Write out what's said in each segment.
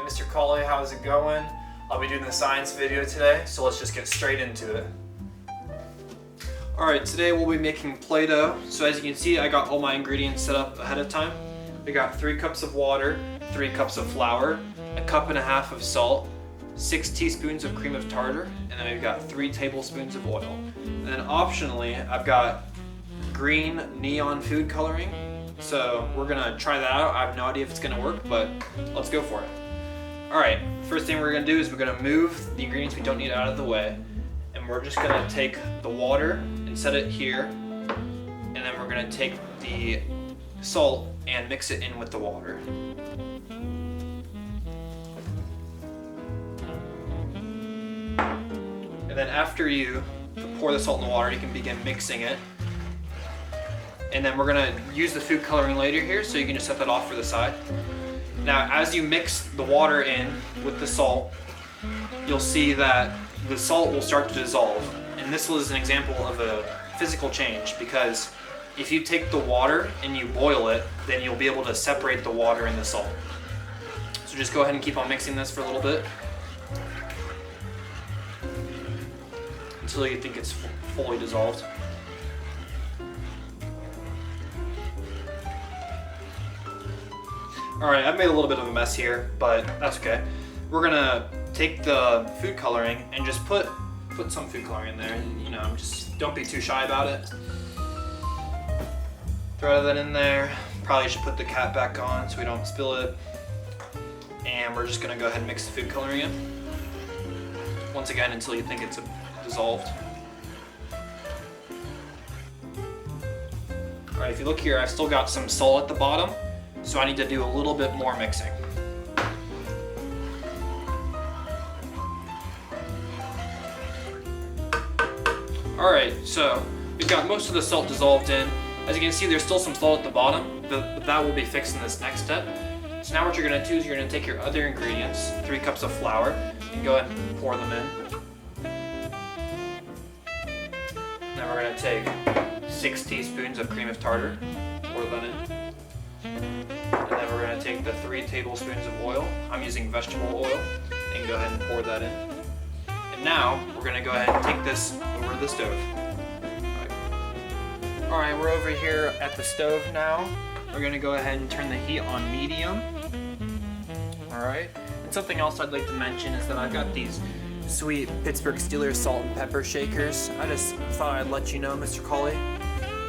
Mr. Colley, how's it going? I'll be doing the science video today, so let's just get straight into it. Alright, today we'll be making Play-Doh. So as you can see, I got all my ingredients set up ahead of time. We got 3 cups of water, 3 cups of flour, 1.5 cups of salt, 6 teaspoons of cream of tartar, and then we've got 3 tablespoons of oil. And then optionally, I've got green neon food coloring. So we're gonna try that out. I have no idea if it's gonna work, but let's go for it. Alright, first thing we're gonna do is we're gonna move the ingredients we don't need out of the way. And we're just gonna take the water and set it here. And then we're gonna take the salt and mix it in with the water. And then after you pour the salt in the water, you can begin mixing it. And then we're gonna use the food coloring later here, so you can just set that off for the side. Now, as you mix the water in with the salt, you'll see that the salt will start to dissolve. And this was an example of a physical change, because if you take the water and you boil it, then you'll be able to separate the water and the salt. So just go ahead and keep on mixing this for a little bit until you think it's fully dissolved. Alright, I've made a little bit of a mess here, but that's okay. We're gonna take the food coloring and just put some food coloring in there. You know, just don't be too shy about it. Throw that in there. Probably should put the cap back on so we don't spill it. And we're just gonna go ahead and mix the food coloring in. Once again, until you think it's dissolved. Alright, if you look here, I've still got some salt at the bottom. So I need to do a little bit more mixing. Alright, so we've got most of the salt dissolved in. As you can see, there's still some salt at the bottom, but that will be fixed in this next step. So now what you're going to do is you're going to take your other ingredients, 3 cups of flour, and go ahead and pour them in. Then we're going to take 6 teaspoons of cream of tartar, pour that in. And then we're going to take the 3 tablespoons of oil. I'm using vegetable oil, and go ahead and pour that in. And now we're going to go ahead and take this over to the stove. Alright, we're over here at the stove now. We're going to go ahead and turn the heat on medium. Alright, and something else I'd like to mention is that I've got these sweet Pittsburgh Steelers salt and pepper shakers. I just thought I'd let you know, Mr. Colley.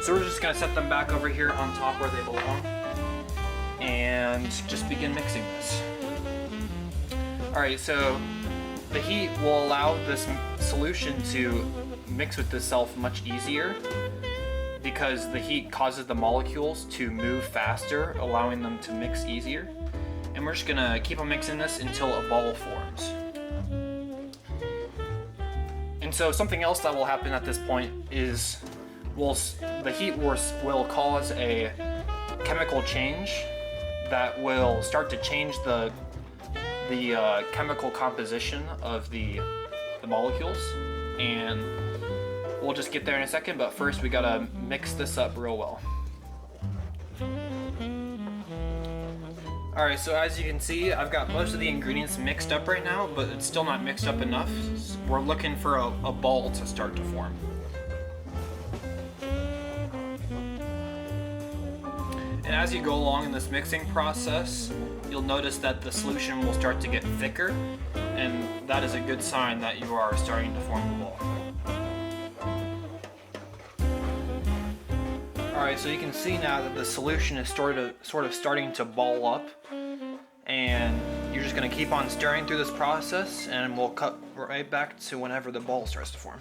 So we're just going to set them back over here on top where they belong. And just begin mixing this. Alright, so the heat will allow this solution to mix with itself much easier because the heat causes the molecules to move faster, allowing them to mix easier. And we're just gonna keep on mixing this until a ball forms. And so something else that will happen at this point is the heat will cause a chemical change that will start to change the chemical composition of the molecules, and we'll just get there in a second, but first we gotta mix this up real well. Alright, so as you can see, I've got most of the ingredients mixed up right now, but it's still not mixed up enough. We're looking for a ball to start to form. And as you go along in this mixing process, you'll notice that the solution will start to get thicker, and that is a good sign that you are starting to form the ball. Alright, so you can see now that the solution is sort of starting to ball up, and you're just going to keep on stirring through this process, and we'll cut right back to whenever the ball starts to form.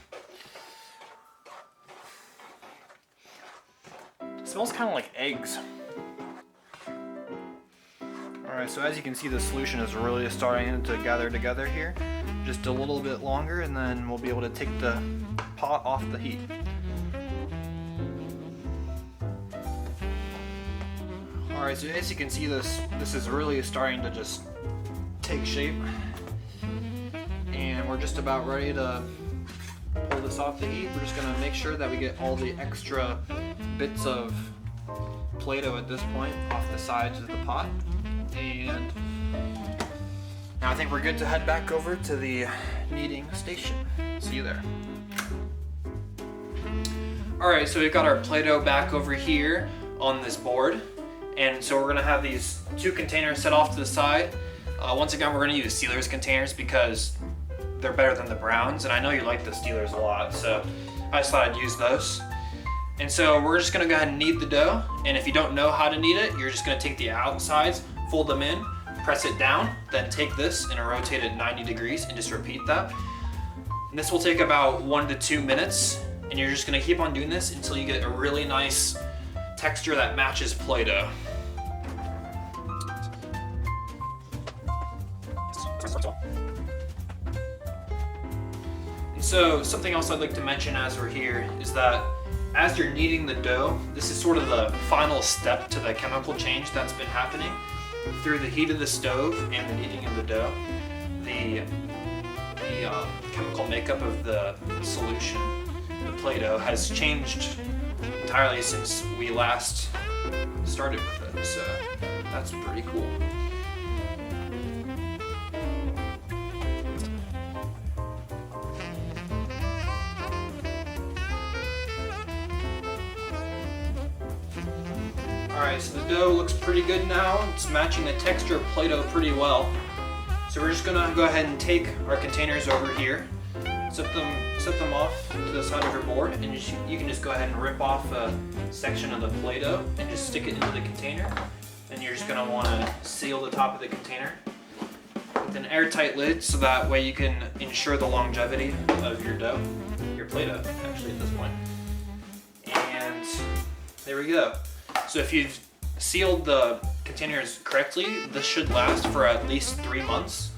It smells kind of like eggs. Alright, so as you can see, the solution is really starting to gather together here. Just a little bit longer, and then we'll be able to take the pot off the heat. Alright, so as you can see, this is really starting to just take shape. And we're just about ready to pull this off the heat. We're just going to make sure that we get all the extra bits of Play-Doh at this point off the sides of the pot. And think we're good to head back over to the kneading station. See you there. Alright, so we've got our Play-Doh back over here on this board. And so we're gonna have these 2 containers set off to the side. Once again, we're gonna use Steelers containers because they're better than the Browns. And I know you like the Steelers a lot, so I just thought I'd use those. And so we're just gonna go ahead and knead the dough. And if you don't know how to knead it, you're just gonna take the outsides, fold them in, press it down, then take this and rotate it 90 degrees and just repeat that. And this will take about 1 to 2 minutes. And you're just gonna keep on doing this until you get a really nice texture that matches Play-Doh. And so something else I'd like to mention as we're here is that as you're kneading the dough, this is sort of the final step to the chemical change that's been happening. Through the heat of the stove and the kneading of the dough, the chemical makeup of the solution, the Play-Doh, has changed entirely since we last started with it, so that's pretty cool. Alright, so the dough looks pretty good now. It's matching the texture of Play-Doh pretty well. So we're just gonna go ahead and take our containers over here, set them off to the side of your board, and you can just go ahead and rip off a section of the Play-Doh and just stick it into the container. And you're just gonna wanna seal the top of the container with an airtight lid so that way you can ensure the longevity of your dough, your Play-Doh actually at this point. And there we go. So if you've sealed the containers correctly, this should last for at least 3 months.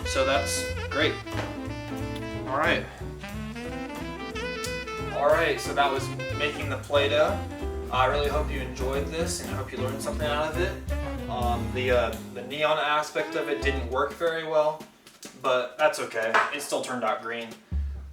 So that's great. Alright, so that was making the Play-Doh. I really hope you enjoyed this and I hope you learned something out of it. The neon aspect of it didn't work very well, but that's okay. It still turned out green.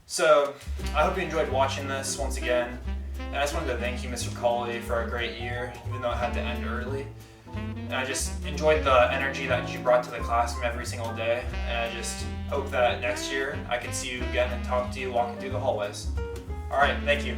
So I hope you enjoyed watching this once again. And I just wanted to thank you, Mr. Colley, for a great year, even though it had to end early. And I just enjoyed the energy that you brought to the classroom every single day. And I just hope that next year I can see you again and talk to you walking through the hallways. All right, thank you.